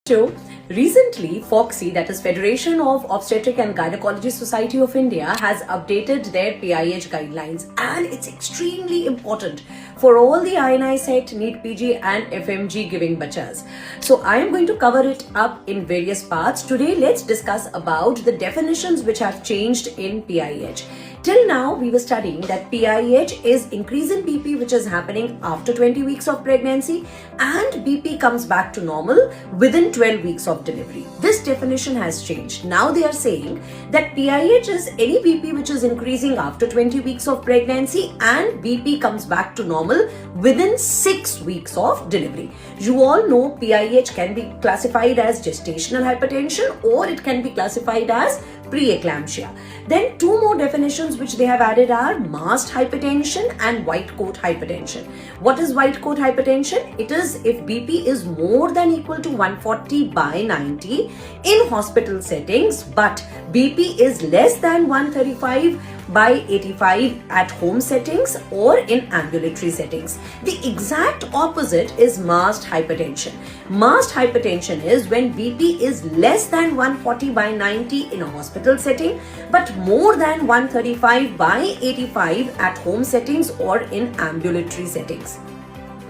So, recently, FOGSI, that is Federation of Obstetric and Gynecology Society of India, has updated their PIH guidelines, and it's extremely important for all the INI set, NEET PG and FMG giving bachas. So, I am going to cover it up in various parts. Today, let's discuss about the definitions which have changed in PIH. Till now, we were studying that PIH is increase in BP which is happening after 20 weeks of pregnancy, and BP comes back to normal within 12 weeks of delivery. This definition has changed. Now they are saying that PIH is any BP which is increasing after 20 weeks of pregnancy and BP comes back to normal within 6 weeks of delivery. You all know PIH can be classified as gestational hypertension or it can be classified as preeclampsia. Then two more definitions which they have added are masked hypertension and white coat hypertension. What is white coat hypertension? It is if BP is more than equal to 140/90 in hospital settings, but BP is less than 135/85 at home settings or in ambulatory settings. The exact opposite is masked hypertension. Masked hypertension is when BP is less than 140/90 in a hospital setting, but more than 135/85 at home settings or in ambulatory settings.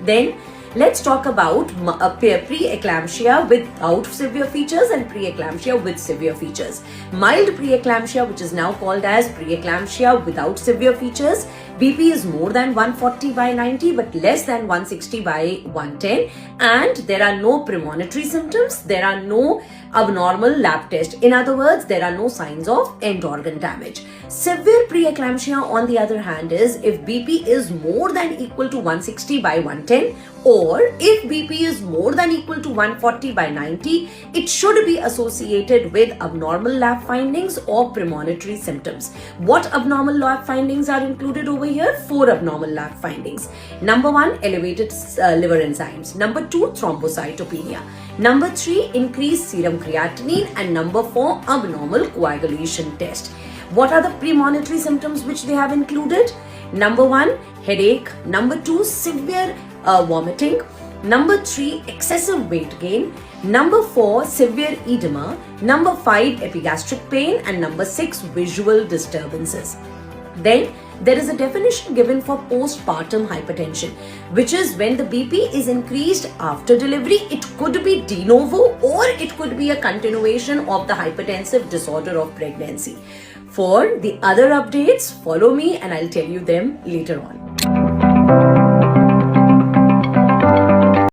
Then let's talk about preeclampsia without severe features and preeclampsia with severe features. Mild preeclampsia, which is now called as preeclampsia without severe features, BP is more than 140/90 but less than 160/110, and there are no premonitory symptoms, there are no abnormal lab test. In other words, there are no signs of end organ damage. Severe preeclampsia, on the other hand, is if BP is more than equal to 160/110 or if BP is more than equal to 140/90, it should be associated with abnormal lab findings or premonitory symptoms. What abnormal lab findings are included over here? 4 abnormal lab findings. Number 1, elevated liver enzymes. Number 2, thrombocytopenia. Number 3, increased serum creatinine, and number 4, abnormal coagulation test. What are the premonitory symptoms which they have included? Number 1, headache. Number 2, severe vomiting. Number 3, excessive weight gain. Number 4, severe edema. Number 5, epigastric pain. And number 6, visual disturbances. Then there is a definition given for postpartum hypertension, which is when the BP is increased after delivery. It could be de novo or it could be a continuation of the hypertensive disorder of pregnancy. For the other updates, follow me and I'll tell you them later on.